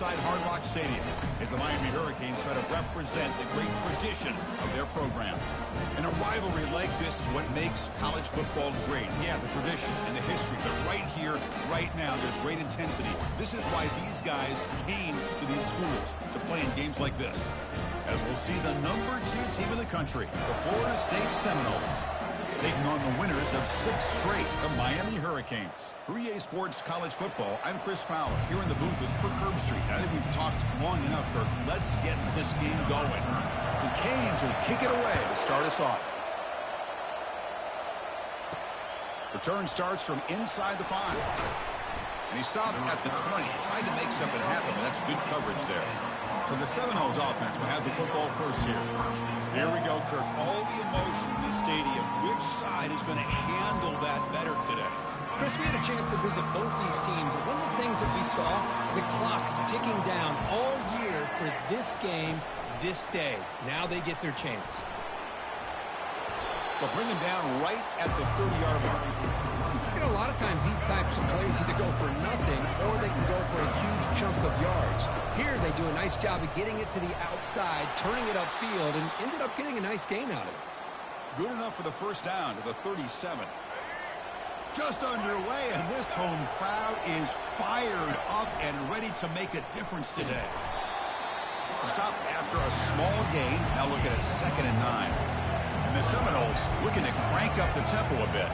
inside Hard Rock Stadium as the Miami Hurricanes try to represent the great tradition of their program. And a rivalry like this is what makes college football great. Yeah, the tradition and the history, but right here, right now, there's great intensity. This is why these guys came to these schools to play in games like this. As we'll see the #2 team in the country, the Florida State Seminoles, taking on the winners of 6 straight, the Miami Hurricanes. For EA Sports College Football, I'm Chris Fowler, here in the booth with Kirk Herbstreit. I think we've talked long enough, Kirk. Let's get this game going. The Canes will kick it away to start us off. Return starts from inside the 5. And he stopped at the 20. Tried to make something happen, but that's good coverage there. So the Seminoles offense will have the football first here. Here we go, Kirk. All the emotion in the stadium. Which side is going to handle that better today? Chris, we had a chance to visit both these teams. And one of the things that we saw, the clock's ticking down all year for this game, this day. Now they get their chance. They'll bring him down right at the 30-yard mark. You know, a lot of times these types of plays either go for nothing or they can go for a huge chunk of yards. Here they do a nice job of getting it to the outside, turning it upfield, and ended up getting a nice gain out of it. Good enough for the first down to the 37. Just underway, and this home crowd is fired up and ready to make a difference today. Stop after a small gain. Now look at it, 2nd and 9. And the Seminoles looking to crank up the tempo a bit.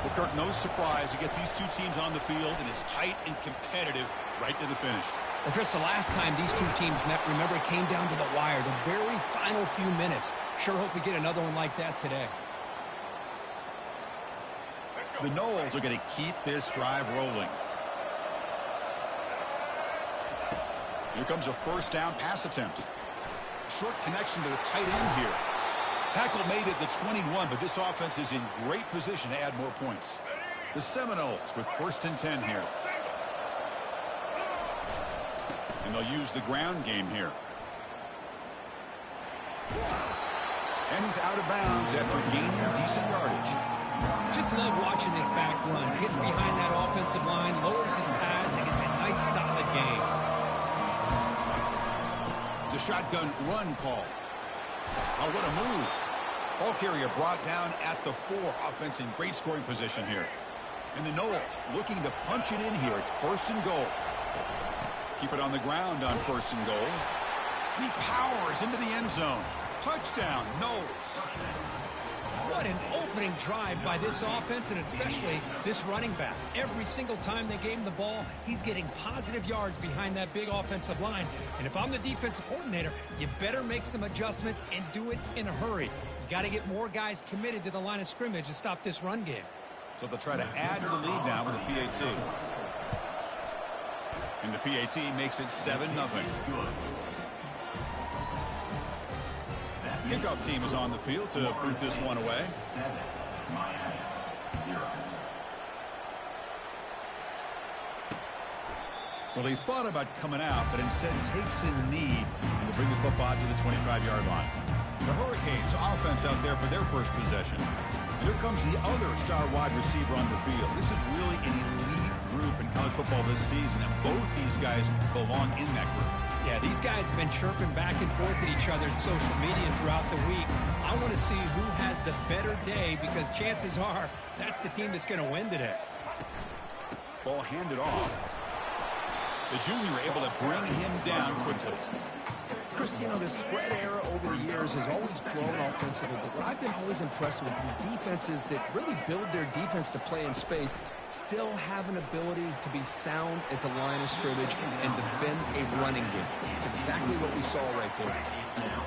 Well, Kirk, no surprise. You get these two teams on the field, and it's tight and competitive right to the finish. Well, Chris, the last time these two teams met, remember, it came down to the wire, the very final few minutes. Sure hope we get another one like that today. The Noles are going to keep this drive rolling. Here comes a first down pass attempt. Short connection to the tight end here. Tackle made at the 21, but this offense is in great position to add more points. The Seminoles with 1st and 10 here. And they'll use the ground game here. And he's out of bounds after gaining decent yardage. Just love watching this back run. Gets behind that offensive line, lowers his pads, and gets a nice solid gain. It's a shotgun run call. Oh, what a move. Ball carrier brought down at the 4. Offense in great scoring position here. And the Noles looking to punch it in here. It's 1st and goal. Keep it on the ground on 1st and goal. He powers into the end zone. Touchdown, Noles. What an opening drive by this offense, and especially this running back. Every single time they gave him the ball, he's getting positive yards behind that big offensive line. And if I'm the defensive coordinator, you better make some adjustments and do it in a hurry. You got to get more guys committed to the line of scrimmage to stop this run game. So they'll try to add to the lead now with the PAT. And the PAT makes it 7-0. Kickoff team is on the field to boot this one away. Well, he thought about coming out, but instead takes a knee and to bring the football to the 25-yard line. The Hurricanes offense out there for their first possession. And here comes the other star wide receiver on the field. This is really an elite group in college football this season, and both these guys belong in that group. Yeah, these guys have been chirping back and forth at each other in social media throughout the week. I want to see who has the better day, because chances are that's the team that's going to win today. Ball handed off. The junior able to bring him down quickly. Chris, you know, the spread era over the years has always grown offensively, but what I've been always impressed with defenses that really build their defense to play in space still have an ability to be sound at the line of scrimmage and defend a running game. It's exactly what we saw right there.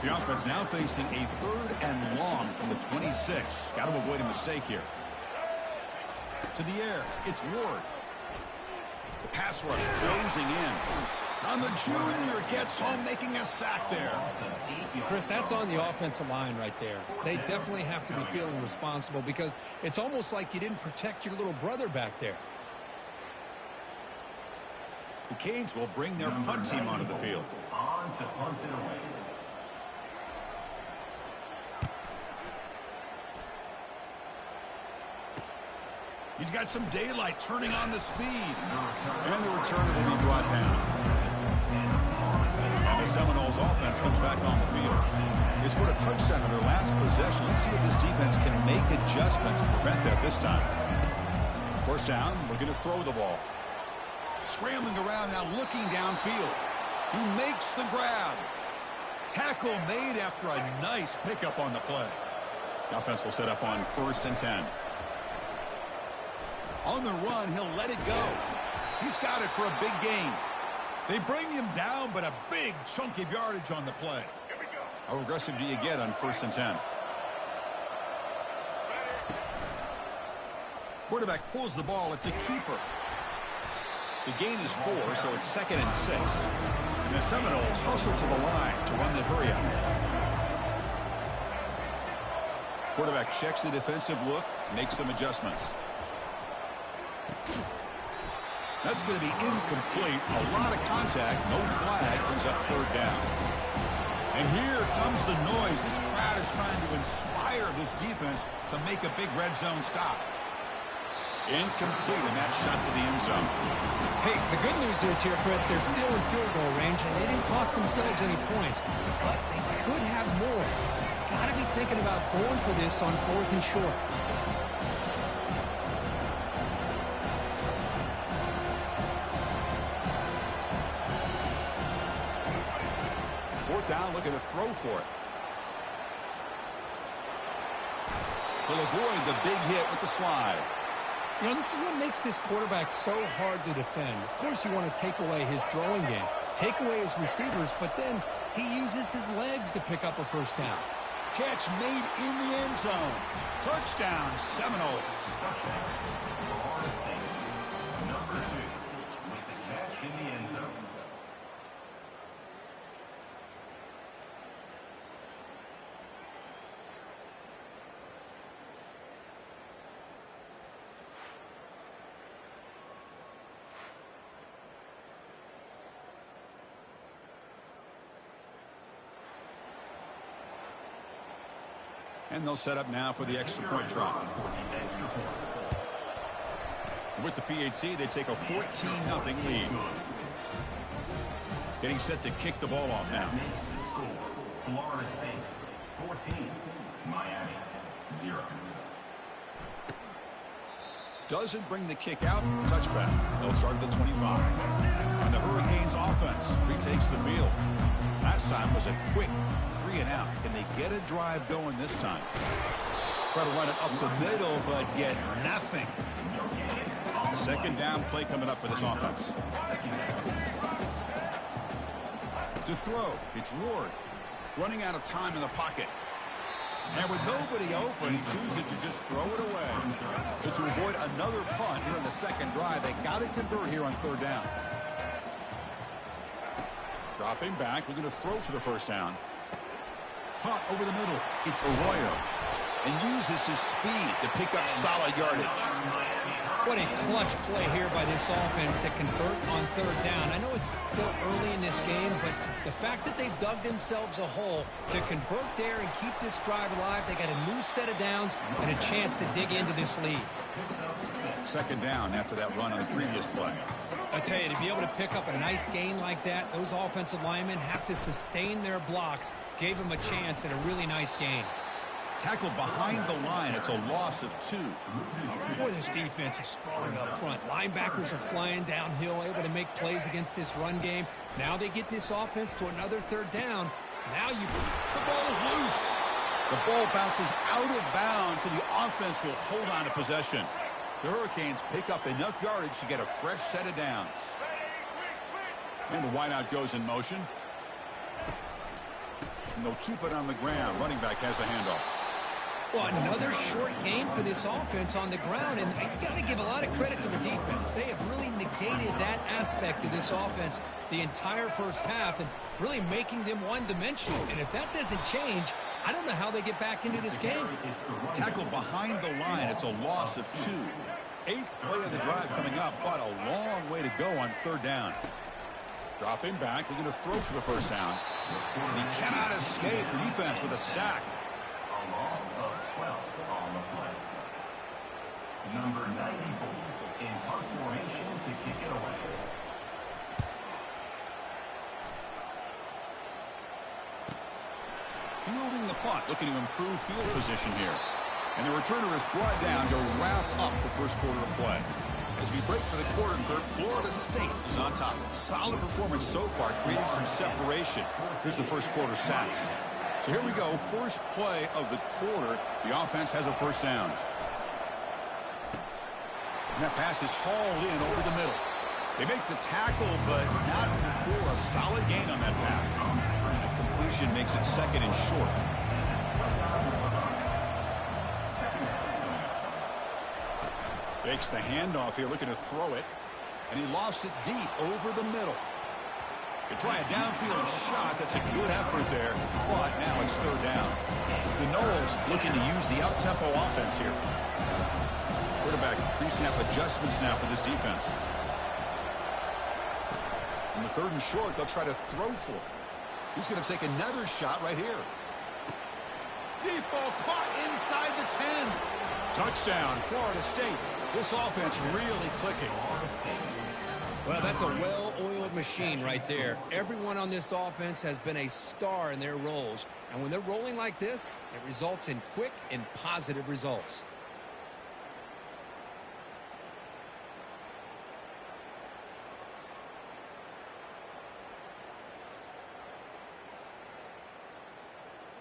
The offense now facing a 3rd and long from the 26. Got to avoid a mistake here. To the air, it's Ward. The pass rush closing in. And the junior gets home, making a sack there. Chris, that's on the offensive line right there. They definitely have to be feeling responsible, because it's almost like you didn't protect your little brother back there. The Canes will bring their punt team onto the field. On to punt it away. He's got some daylight turning on the speed. And the return will be brought down. the Seminoles offense comes back on the field. They scored a touchdown on their last possession. Let's see if this defense can make adjustments and prevent that this time. First down, we're going to throw the ball. Scrambling around now, looking downfield. Who makes the grab? Tackle made after a nice pickup on the play. The offense will set up on 1st and 10. On the run, he'll let it go. He's got it for a big gain. They bring him down, but a big chunk of yardage on the play. How aggressive do you get on 1st and 10? Quarterback pulls the ball. It's a keeper. The gain is 4, so it's 2nd and 6. And the Seminoles hustle to the line to run the hurry up. Quarterback checks the defensive look, makes some adjustments. That's going to be incomplete. A lot of contact. No flag. Brings up 3rd down. And here comes the noise. This crowd is trying to inspire this defense to make a big red zone stop. Incomplete, and that shot to the end zone. Hey, the good news is here, Chris, they're still in field goal range, and they didn't cost themselves any points. But they could have more. Got to be thinking about going for this on 4th and short. 4th down, looking to throw for it. He'll avoid the big hit with the slide. You know, this is what makes this quarterback so hard to defend. Of course, you want to take away his throwing game, take away his receivers, but then he uses his legs to pick up a 1st down. Catch made in the end zone. Touchdown, Seminoles. Number 2 with the catch in the end zone. And they'll set up now for the extra point try. With the PHC, they take a 14-0 lead. Getting set to kick the ball off now. Florida State 14, Miami 0. Doesn't bring the kick out. Touchback. They'll start at the 25. And the Hurricanes offense retakes the field. Last time was a quick 3-and-out. Can they get a drive going this time? Try to run it up the middle, but get nothing. 2nd down play coming up for this offense. To throw, it's Ward. Running out of time in the pocket. And with nobody open, he chooses to just throw it away. But to avoid another punt here in the 2nd drive, they got to convert here on 3rd down. Dropping back, looking to throw for the 1st down. Caught over the middle. It's Arroyo. And uses his speed to pick up solid yardage. What a clutch play here by this offense to convert on 3rd down. I know it's still early in this game, but the fact that they've dug themselves a hole to convert there and keep this drive alive, they got a new set of downs and a chance to dig into this lead. 2nd down after that run on the previous play. I tell you, to be able to pick up a nice gain like that, those offensive linemen have to sustain their blocks. Gave them a chance at a really nice gain. Tackled behind the line. It's a loss of 2. Boy, this defense is strong up front. Linebackers are flying downhill, able to make plays against this run game. Now they get this offense to another 3rd down. Now you... The ball is loose. The ball bounces out of bounds, so the offense will hold on to possession. The Hurricanes pick up enough yardage to get a fresh set of downs. And the wideout goes in motion. And they'll keep it on the ground. Running back has the handoff. Well, another short game for this offense on the ground, and you got to give a lot of credit to the defense. They have really negated that aspect of this offense the entire 1st half and really making them one-dimensional. And if that doesn't change, I don't know how they get back into this game. Tackled behind the line. It's a loss of 2. 8th play of the drive coming up, but a long way to go on 3rd down. Dropping back, looking to throw for the 1st down. And he cannot escape the defense with a sack. A loss of 12 on the play. Number 94 in punt formation to kick it away. fielding the punt, looking to improve field position here. And the returner is brought down to wrap up the first quarter of play. As we break for the quarter, Florida State is on top. Solid performance so far, creating some separation. Here's the first quarter stats. So here we go, first play of the quarter. The offense has a first down. And that pass is hauled in over the middle. They make the tackle, but not before a solid gain on that pass. That completion makes it second and short. Fakes the handoff here, looking to throw it. And he lofts it deep over the middle. They try a downfield shot. That's a good effort there. But now it's third down. The Noles looking to use the up-tempo offense here. Quarterback pre-snap adjustments now for this defense. In the third and short, they'll try to throw for it. He's going to take another shot right here. Deep ball caught inside the 10. Touchdown, Florida State. This offense really clicking. Well, that's a well-oiled machine right there. Everyone on this offense has been a star in their roles. And when they're rolling like this, it results in quick and positive results.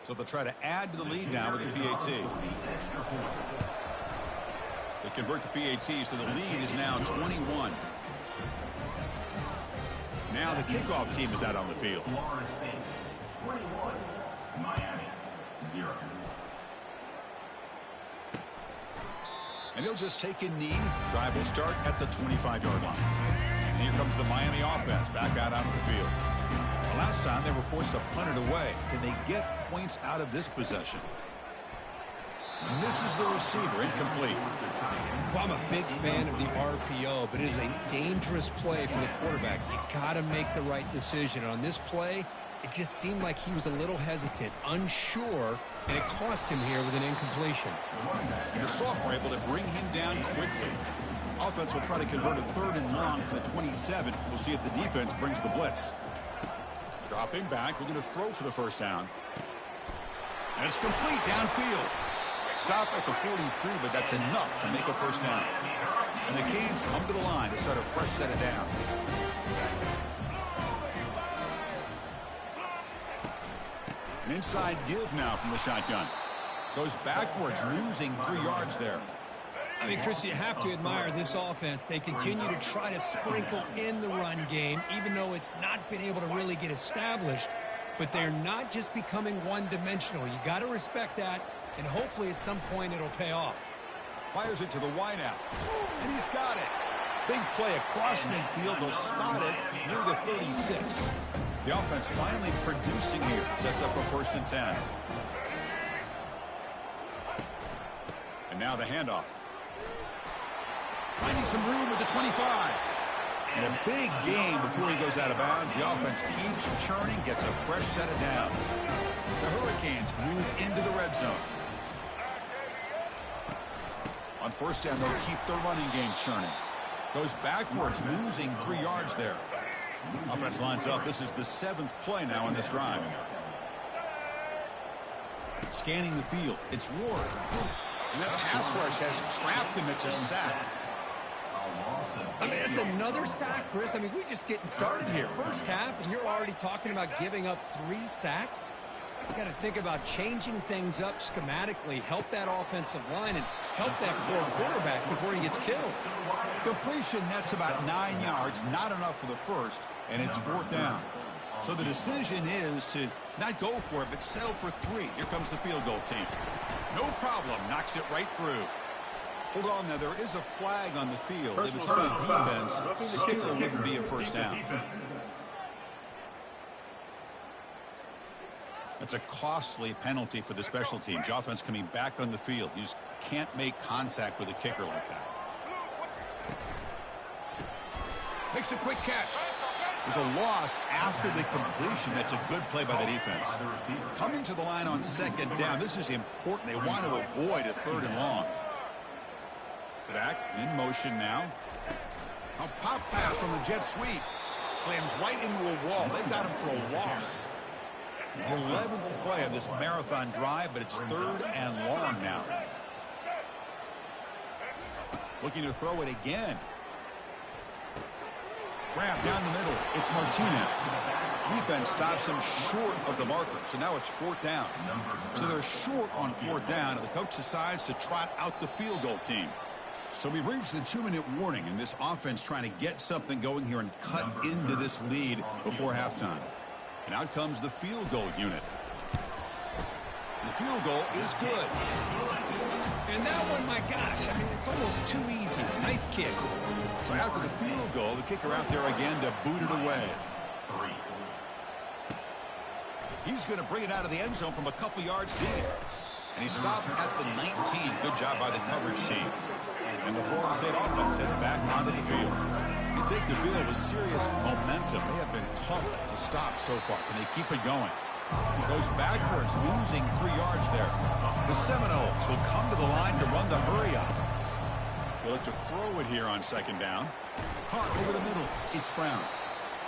So they'll try to add to the lead now with the PAT. They convert the PAT, so the lead is now 21. Now the kickoff team is out on the field. Florida State 21, Miami 0. And he'll just take a knee. Drive will start at the 25-yard line. And here comes the Miami offense back out onto the field. The last time they were forced to punt it away. Can they get points out of this possession? Misses the receiver, incomplete. Well, I'm a big fan of the RPO, but it is a dangerous play for the quarterback. You got to make the right decision. And on this play, it just seemed like he was a little hesitant, unsure, and it cost him here with an incompletion. And the sophomore able to bring him down quickly. Offense will try to convert a third and long to the 27. We'll see if the defense brings the blitz. Dropping back, looking to throw for the first down. And it's complete downfield. Stop at the 43, but that's enough to make a first down. And the Canes come to the line to start a fresh set of downs. An inside give now from the shotgun. Goes backwards, losing 3 yards there. I mean, Chris, you have to admire this offense. They continue to try to sprinkle in the run game, even though it's not been able to really get established. But they're not just becoming one-dimensional. You got to respect that, and hopefully at some point it'll pay off. Fires it to the wideout, and he's got it. Big play across midfield. They'll spot it near the 36. The offense finally producing here. Sets up a 1st and 10. And now the handoff. Finding some room at the 25. And a big game before he goes out of bounds. The offense keeps churning, gets a fresh set of downs. The Hurricanes move into the red zone. On first down, they'll keep their running game churning. Goes backwards, losing 3 yards there. Offense lines up. This is the 7th play now on this drive. Scanning the field. It's Ward. And that pass rush has trapped him. It's a sack. I mean, it's another sack, Chris. I mean, we're just getting started here. First half, and you're already talking about giving up 3 sacks. You got to think about changing things up schematically, help that offensive line, and help that poor quarterback before he gets killed. Completion nets about 9 yards, not enough for the first, and it's 4th down. So the decision is to not go for it, but settle for 3. Here comes the field goal team. No problem, knocks it right through. Hold on now, there is a flag on the field. If it's on the defense, still wouldn't be a first down. That's a costly penalty for the special teams. The offense coming back on the field. You just can't make contact with a kicker like that. Makes a quick catch. There's a loss after the completion. That's a good play by the defense. Coming to the line on 2nd down. This is important. They want to avoid a 3rd and long. Back in motion now. A pop pass on the jet sweep. Slams right into a wall. They've got him for a loss. 11th play of this marathon drive, but it's 3rd and long now. Looking to throw it again. Grab down the middle. It's Martinez. Defense stops him short of the marker. So now it's 4th down. So they're short on 4th down, and the coach decides to trot out the field goal team. So we've reached the 2-minute warning, and this offense trying to get something going here and cut into this lead before halftime. And out comes the field goal unit. The field goal is good. And that one, my gosh, I mean, it's almost too easy. Nice kick. So after the field goal, the kicker out there again to boot it away. He's going to bring it out of the end zone from a couple yards deep. And he stopped at the 19. Good job by the coverage team. And the Florida State offense heads back onto the field. They take the field with serious momentum. They have been tough to stop so far. Can they keep it going? Goes backwards, losing 3 yards there. The Seminoles will come to the line to run the hurry up. They look to throw it here on 2nd down. Caught over the middle. It's Brown.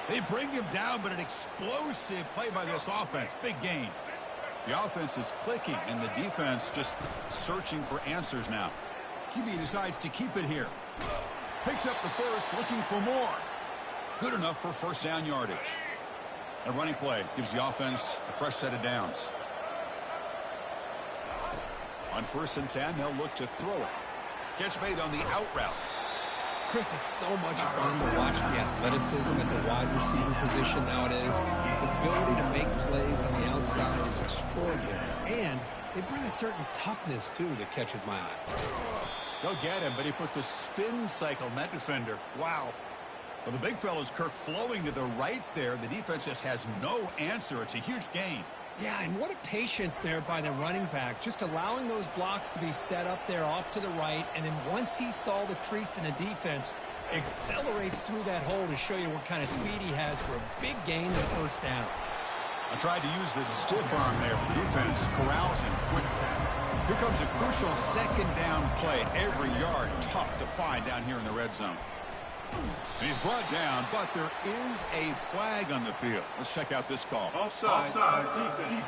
They bring him down, but an explosive play by this offense. Big gain. The offense is clicking, and the defense just searching for answers now. QB decides to keep it here. Picks up the first, looking for more. Good enough for 1st down yardage. A running play gives the offense a fresh set of downs. On 1st and 10, they'll look to throw it. Catch made on the out route. Chris, it's so much fun to watch the athleticism at the wide receiver position nowadays. The ability to make plays on the outside is extraordinary. And they bring a certain toughness, too, that catches my eye. They'll get him, but he put the spin cycle on that defender. Wow. Well, the big fella's Kirk flowing to the right there. The defense just has no answer. It's a huge gain. Yeah, and what a patience there by the running back, just allowing those blocks to be set up there off to the right, and then once he saw the crease in the defense, accelerates through that hole to show you what kind of speed he has for a big gain and 1st down. I tried to use the stiff arm there, but the defense corrals him quickly. Here comes a crucial 2nd down play. Every yard tough to find down here in the red zone. And he's brought down, but there is a flag on the field. Let's check out this call. Offside. Defense.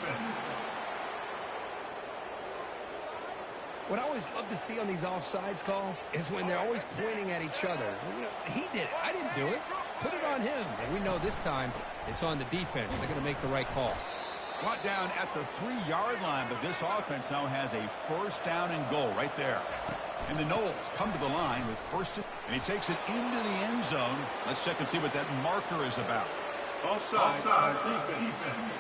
What I always love to see on these offsides call is when they're always pointing at each other. You know, he did it. I didn't do it. Put it on him. And we know this time it's on the defense. They're going to make the right call. Brought down at the 3-yard line, but this offense now has a 1st down and goal right there. And the Noles come to the line with 1st, and he takes it into the end zone. Let's check and see what that marker is about. Offside. Defense.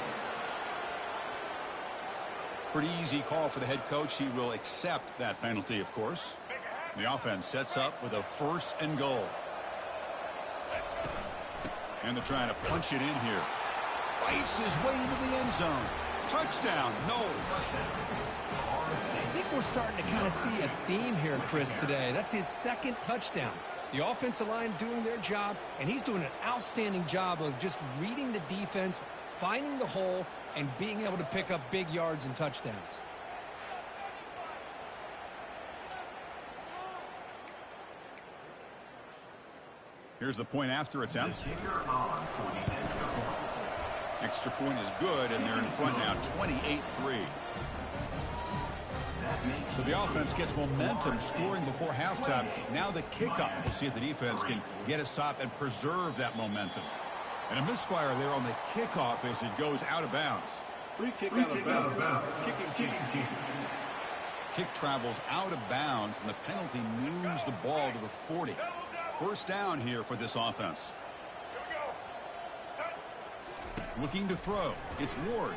Pretty easy call for the head coach. He will accept that penalty, of course. The offense sets up with a 1st and goal. And they're trying to punch it in here. Fights his way into the end zone. Touchdown, Noles. I think we're starting to kind of see a theme here, Chris, today. That's his 2nd touchdown. The offensive line doing their job, and he's doing an outstanding job of just reading the defense, finding the hole, and being able to pick up big yards and touchdowns. Here's the point after attempt. Extra point is good, and they're in front now, 28-3. So the offense gets momentum, scoring before halftime. Now the kickoff. We'll see if the defense can get a stop and preserve that momentum. And a misfire there on the kickoff as it goes out of bounds. Free kick out of bounds. Kicking team. Kick travels out of bounds, and the penalty moves the ball to the 40. 1st down here for this offense. Looking to throw. It's Ward.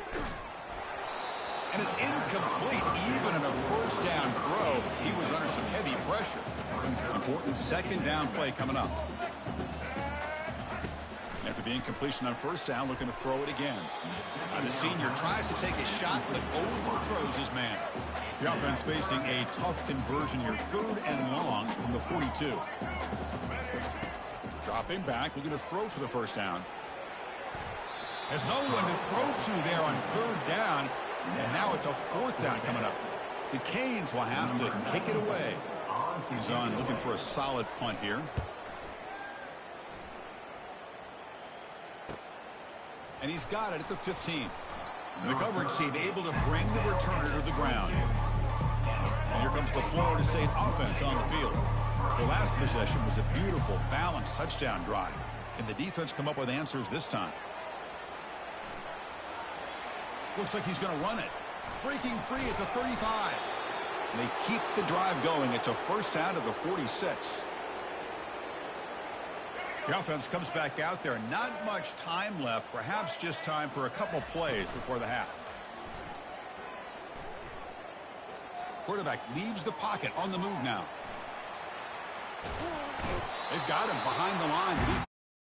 And it's incomplete. Even in a 1st down throw, he was under some heavy pressure. Important 2nd down play coming up. After the incompletion on 1st down, looking to throw it again. The senior tries to take a shot, but overthrows his man. The offense facing a tough conversion here. 3rd and long from the 42. Dropping back, looking to throw for the 1st down. Has no one to throw to there on 3rd down. And now it's a 4th down coming up. The Canes will have to kick it away. He's on looking for a solid punt here. And he's got it at the 15. And the coverage team able to bring the returner to the ground. And here comes the Florida State offense on the field. The last possession was a beautiful, balanced touchdown drive. Can the defense come up with answers this time? Looks like he's going to run it. Breaking free at the 35. And they keep the drive going. It's a first down to the 46. The offense comes back out there. Not much time left. Perhaps just time for a couple plays before the half. Quarterback leaves the pocket on the move now. They've got him behind the line.